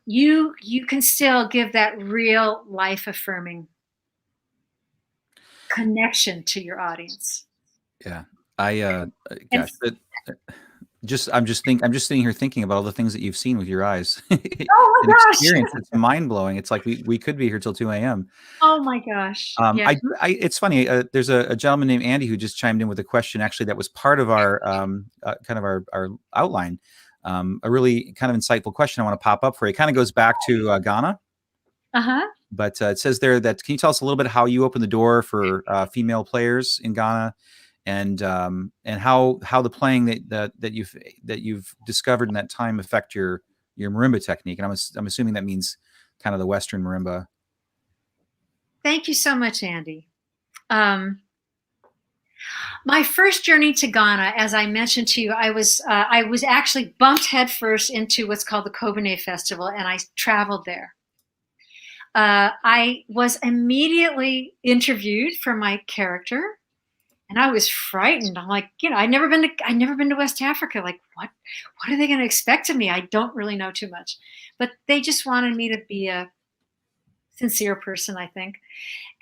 you can still give that real life affirming connection to your audience. Yeah. Gosh, I'm just sitting here thinking about all the things that you've seen with your eyes. Oh my gosh. Experience. It's mind blowing. It's like we could be here till 2 a.m. Oh my gosh. Yeah. It's funny. There's a gentleman named Andy who just chimed in with a question, actually, that was part of our kind of our outline. A really kind of insightful question I want to pop up for you. It kind of goes back to Ghana. But it says there that, can you tell us a little bit how you opened the door for female players in Ghana, and how the playing that you've discovered in that time affect your marimba technique? And I'm assuming that means kind of the Western marimba. Thank you so much, Andy. My first journey to Ghana, as I mentioned to you, I was actually bumped headfirst into what's called the Kobane Festival, and I traveled there. I was immediately interviewed for my character, and I was frightened. I'm like, you know, I'd never been to West Africa. Like, what are they going to expect of me? I don't really know too much, but they just wanted me to be a sincere person, I think.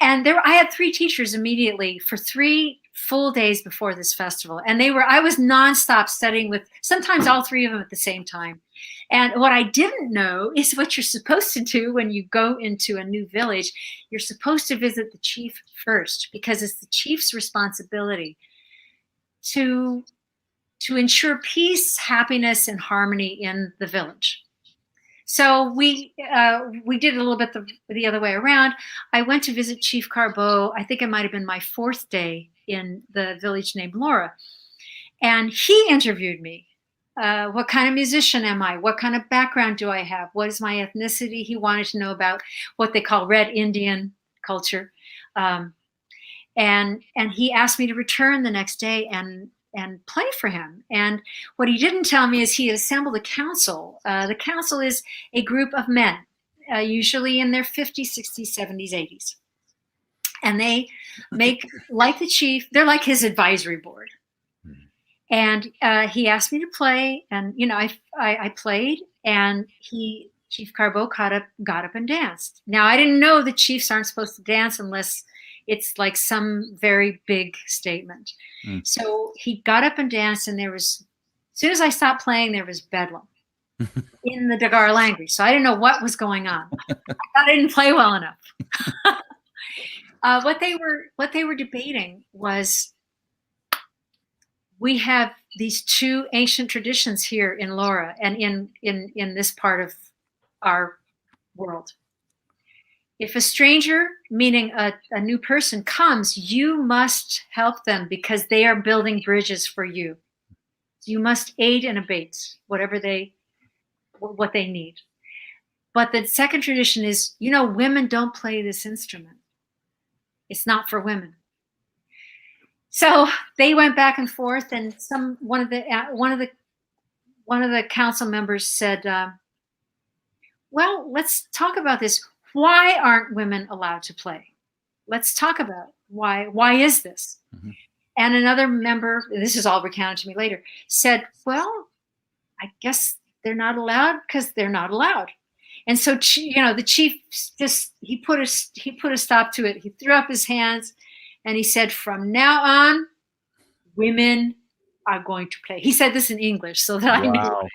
And I had 3 teachers immediately for 3 full days before this festival. And I was nonstop studying with sometimes all 3 of them at the same time. And what I didn't know is what you're supposed to do when you go into a new village. You're supposed to visit the chief first, because it's the chief's responsibility to ensure peace, happiness, and harmony in the village. So we did a little bit the other way around. I went to visit Chief Carbo. I think it might have been my 4th day in the village named Laura. And he interviewed me. What kind of musician am I? What kind of background do I have? What is my ethnicity? He wanted to know about what they call Red Indian culture. And he asked me to return the next day and play for him. And what he didn't tell me is he had assembled a council. The council is a group of men, usually in their 50s, 60s, 70s, 80s. And they make, like the chief, they're like his advisory board. And he asked me to play, and you know, I played, and Chief Carbo got up and danced. Now, I didn't know that chiefs aren't supposed to dance unless it's like some very big statement. So he got up and danced, and as soon as I stopped playing, there was bedlam in the Dagar language. So I didn't know what was going on. I thought I didn't play well enough. What they were debating was we have these two ancient traditions here in Laura and in this part of our world. If a stranger, meaning a new person, comes, you must help them because they are building bridges for you. You must aid and abet whatever what they need. But the second tradition is, women don't play this instrument. It's not for women. So they went back and forth, and one of the council members said, "Well, let's talk about this. Why aren't women allowed to play? Let's talk about it. Why is this?" Mm-hmm. And another member, this is all recounted to me later, said, "Well, I guess they're not allowed because they're not allowed." And so, the chief he put a stop to it. He threw up his hands and he said, "From now on, women are going to play." He said this in English so that I knew.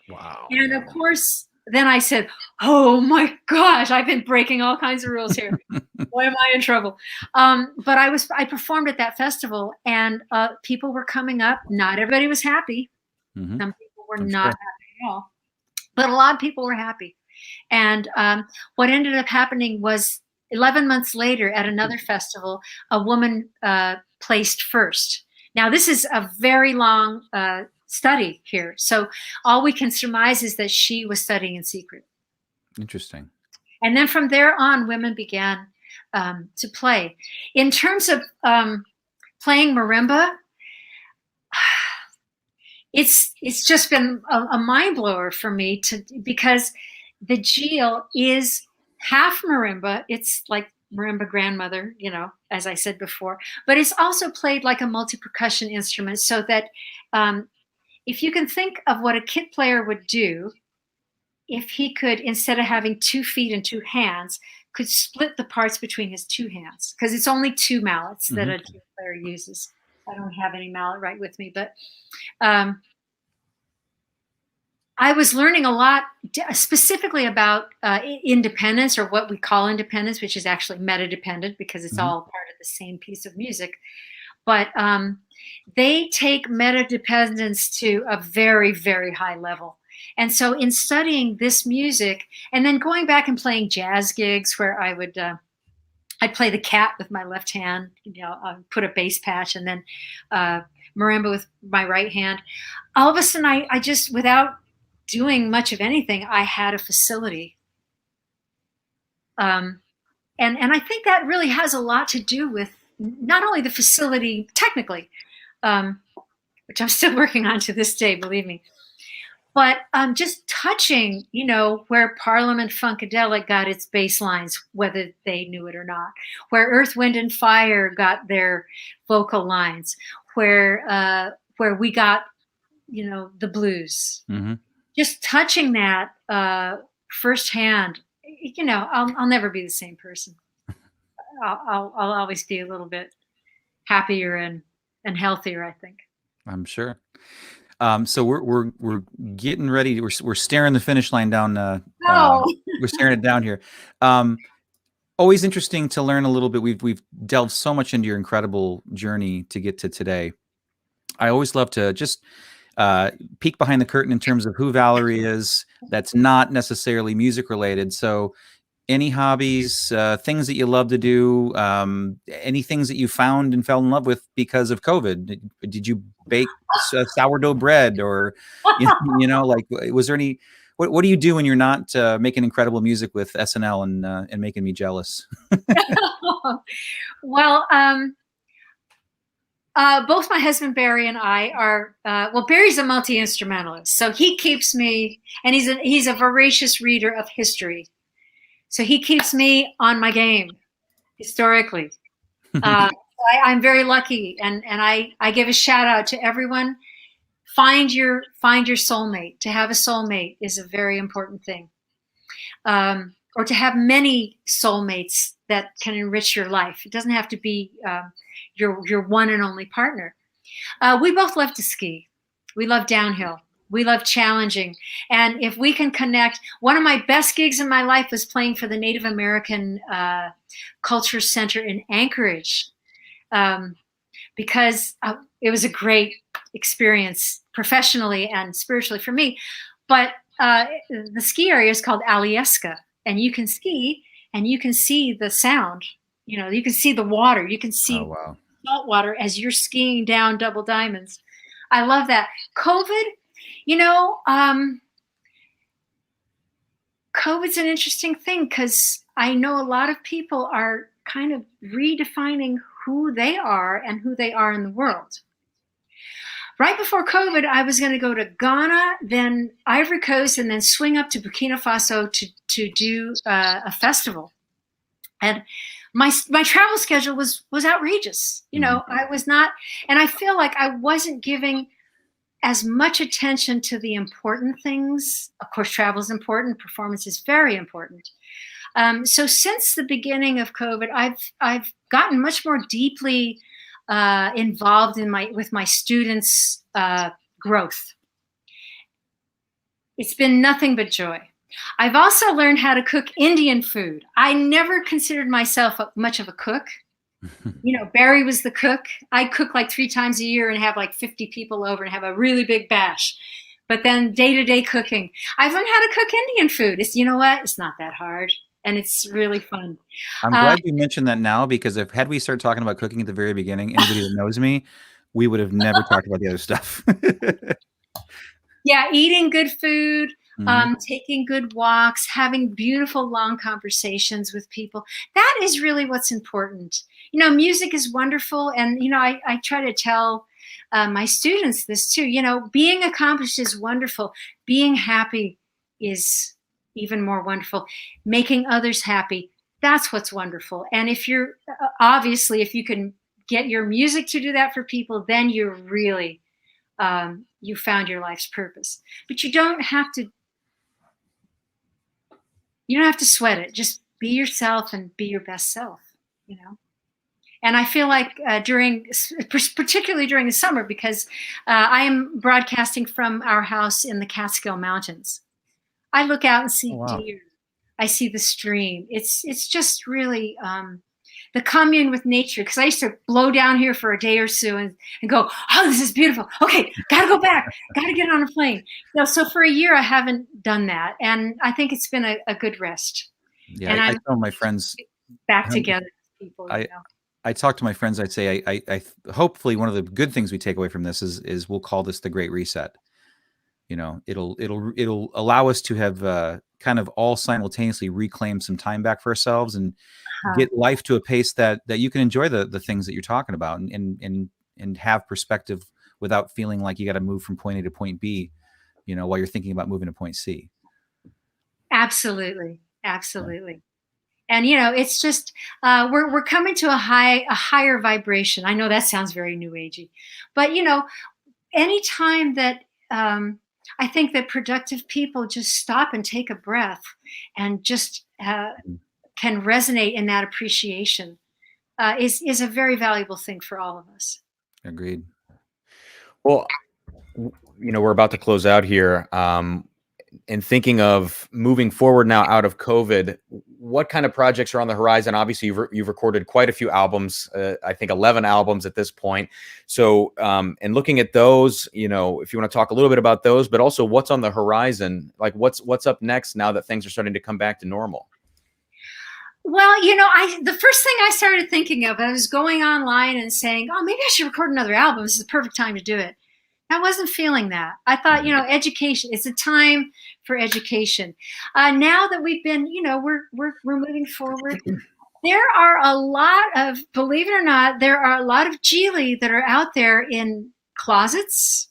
Wow. And of course, then I said, "Oh my gosh, I've been breaking all kinds of rules here. Why am I in trouble?" But I performed at that festival, and people were coming up. Not everybody was happy. Mm-hmm. Some people were not happy at all, but a lot of people were happy. And what ended up happening was 11 months later at another festival, a woman placed first. Now, this is a very long study here. So all we can surmise is that she was studying in secret. Interesting. And then from there on, women began to play. In terms of playing marimba, it's just been a mind blower for me because the Jil is half marimba. It's like marimba grandmother, as I said before, but it's also played like a multi-percussion instrument, so that if you can think of what a kit player would do, if he could, instead of having 2 feet and 2 hands, could split the parts between his 2 hands, because it's only 2 mallets that a kit player uses. I don't have any mallet right with me, but I was learning a lot specifically about independence, or what we call independence, which is actually meta-dependent because it's all part of the same piece of music. But they take meta-dependence to a very, very high level. And so in studying this music and then going back and playing jazz gigs where I'd play the cat with my left hand, put a bass patch, and then marimba with my right hand. All of a sudden, I just, without doing much of anything, I had a facility. And I think that really has a lot to do with not only the facility technically, which I'm still working on to this day, believe me, but just touching, where Parliament Funkadelic got its bass lines, whether they knew it or not, where Earth, Wind and Fire got their vocal lines, where we got, the blues. Mm-hmm. Just touching that firsthand, I'll never be the same person. I'll always be a little bit happier and healthier, I think. I'm sure. So we're getting ready. We're staring the finish line down. We're staring it down here. Always interesting to learn a little bit. We've delved so much into your incredible journey to get to today. I always love to just peek behind the curtain in terms of who Valerie is. That's not necessarily music related. So any hobbies, things that you love to do, any things that you found and fell in love with because of COVID? Did you bake sourdough bread, or, was there any, what do you do when you're not making incredible music with SNL and making me jealous? Well, both my husband Barry and I are Barry's a multi-instrumentalist, so he keeps me, and he's a voracious reader of history, so he keeps me on my game historically. I'm very lucky, and I give a shout out to everyone. Find your soulmate. To have a soulmate is a very important thing, or to have many soulmates that can enrich your life. It doesn't have to be your one and only partner. We both love to ski. We love downhill. We love challenging. And if we can connect, one of my best gigs in my life was playing for the Native American Culture Center in Anchorage, because it was a great experience professionally and spiritually for me. But the ski area is called Alyeska, and you can ski and you can see the sound. You know, you can see the water. You can see Oh, wow. salt water as you're skiing down Double Diamonds. I love that. COVID, you know, COVID's an interesting thing because I know a lot of people are kind of redefining who they are and who they are in the world. Right before COVID, I was going to go to Ghana, then Ivory Coast, and then swing up to Burkina Faso to do a festival. And my travel schedule was outrageous. You know, I was not, and I feel like I wasn't giving as much attention to the important things. Of course, travel is important. Performance is very important. So since the beginning of COVID, I've gotten much more deeply involved with my students' growth. It's been nothing but joy. I've also learned how to cook Indian food. I never considered myself much of a cook. You know, Barry was the cook. I cook like 3 times a year and have like 50 people over and have a really big bash. But then day-to-day cooking, I've learned how to cook Indian food. It's, you know what? It's not that hard. And it's really fun. I'm glad you mentioned that now, because had we started talking about cooking at the very beginning, anybody that knows me, we would have never talked about the other stuff. Yeah, eating good food, taking good walks, having beautiful long conversations with people. That is really what's important. You know, music is wonderful. And, you know, I try to tell my students this too. You know, being accomplished is wonderful. Being happy is even more wonderful. Making others happy, that's what's wonderful. And if you're, obviously, if you can get your music to do that for people, then you're really, you found your life's purpose. But you don't have to sweat it. Just be yourself and be your best self, you know. And I feel like particularly during the summer, because I am broadcasting from our house in the Catskill Mountains. I look out and see deer. I see the stream. It's just really the commune with nature. Because I used to blow down here for a day or so and go, oh, this is beautiful. Okay, gotta go back. Gotta get on a plane. You know, so for a year I haven't done that, and I think it's been a good rest. Yeah, and I tell my friends back together with people. You know? I talk to my friends. I'd say I hopefully one of the good things we take away from this is we'll call this the Great Reset. You know, it'll allow us to have kind of all simultaneously reclaim some time back for ourselves and get life to a pace that you can enjoy the things that you're talking about and have perspective without feeling like you got to move from point A to point B, you know, while you're thinking about moving to point C. Absolutely. And, you know, it's just, we're coming to a higher vibration. I know that sounds very new agey, but, you know, anytime that, I think that productive people just stop and take a breath and just can resonate in that appreciation is a very valuable thing for all of us. Agreed. Well, you know, we're about to close out here. And thinking of moving forward now out of COVID, what kind of projects are on the horizon? Obviously, you've recorded quite a few albums, I think 11 albums at this point. So, and looking at those, you know, if you want to talk a little bit about those, but also what's on the horizon, like what's up next now that things are starting to come back to normal? Well, you know, the first thing I started thinking of, I was going online and saying, oh, maybe I should record another album. This is the perfect time to do it. I wasn't feeling that. I thought, you know, education, it's a time for education. Now that we've been, you know, we're moving forward. There are a lot of, believe it or not, there are a lot of Geely that are out there in closets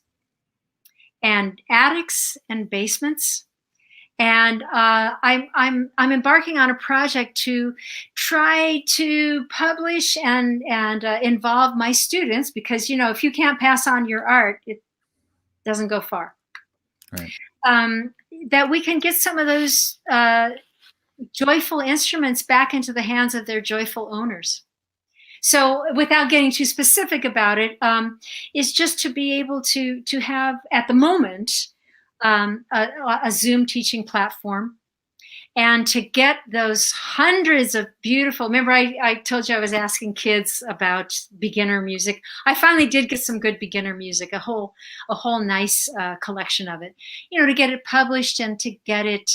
and attics and basements. And I'm embarking on a project to try to publish and involve my students, because, you know, if you can't pass on your art, it doesn't go far. Right. That we can get some of those joyful instruments back into the hands of their joyful owners. So, without getting too specific about it, is just to be able to have, at the moment, a Zoom teaching platform, And to get those hundreds of beautiful, remember I told you I was asking kids about beginner music. I finally did get some good beginner music, a whole nice collection of it, to get it published and to get it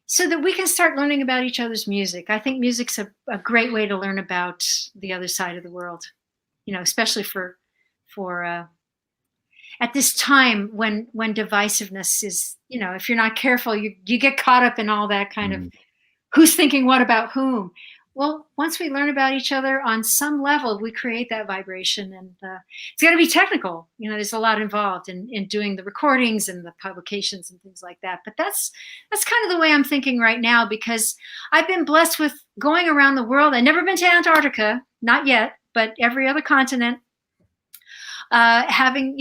so that we can start learning about each other's music. I think music's a great way to learn about the other side of the world, especially for at this time when divisiveness is, if you're not careful, you get caught up in all that kind of who's thinking what about whom. Well, once we learn about each other on some level, we create that vibration, and it's got to be technical. There's a lot involved in doing the recordings and the publications and things like that. But that's kind of the way I'm thinking right now, because I've been blessed with going around the world. I've never been to Antarctica, not yet, but every other continent, having,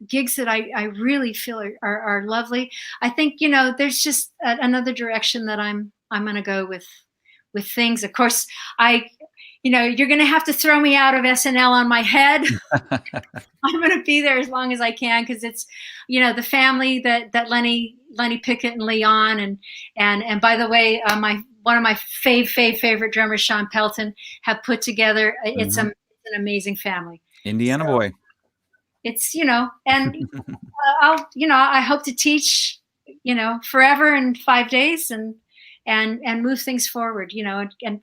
gigs that I really feel are lovely. I think, there's just another direction that I'm going to go with things. Of course, you're going to have to throw me out of SNL on my head. I'm going to be there as long as I can, because it's, the family that Lenny Pickett and Leon and by the way, one of my favorite drummers, Sean Pelton, have put together. It's an amazing family. Indiana boy. It's, and I hope to teach, forever in 5 days and move things forward, and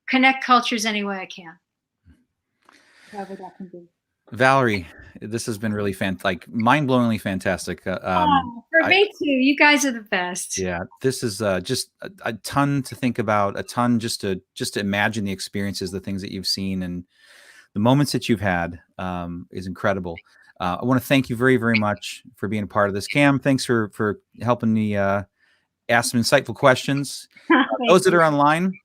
connect cultures any way I can. However that can be. Valerie, this has been really mind-blowingly fantastic. For me too. You guys are the best. Yeah, this is just a ton to think about, a ton just to imagine the experiences, the things that you've seen, and the moments that you've had is incredible. I want to thank you very, very much for being a part of this. Cam, thanks for helping me ask some insightful questions. Those that are online,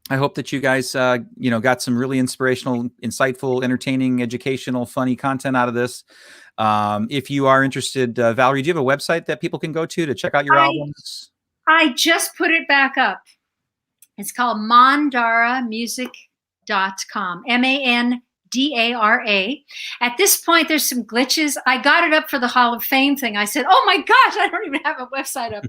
I hope that you guys, got some really inspirational, insightful, entertaining, educational, funny content out of this. If you are interested, Valerie, do you have a website that people can go to check out your albums? I just put it back up. It's called mandaramusic.com, MANDARA. At this point, there's some glitches. I got it up for the Hall of Fame thing. I said, "Oh my gosh, I don't even have a website up."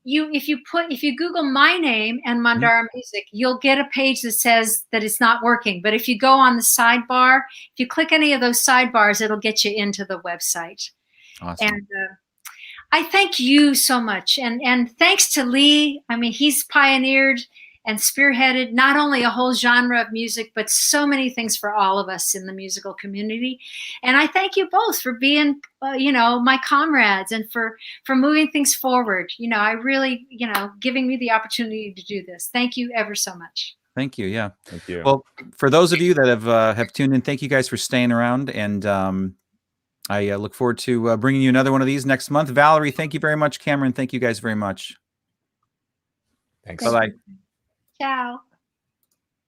If you Google my name and Mandara Music, you'll get a page that says that it's not working. But if you go on the sidebar, if you click any of those sidebars, it'll get you into the website. Awesome. And I thank you so much, and thanks to Lee. I mean, he's pioneered and spearheaded not only a whole genre of music, but so many things for all of us in the musical community. And I thank you both for being, my comrades, and for moving things forward. I really, giving me the opportunity to do this. Thank you ever so much. Thank you. Yeah. Thank you. Well, for those of you that have tuned in, thank you guys for staying around. And I look forward to bringing you another one of these next month. Valerie, thank you very much. Cameron, thank you guys very much. Thanks. Bye-bye. Ciao.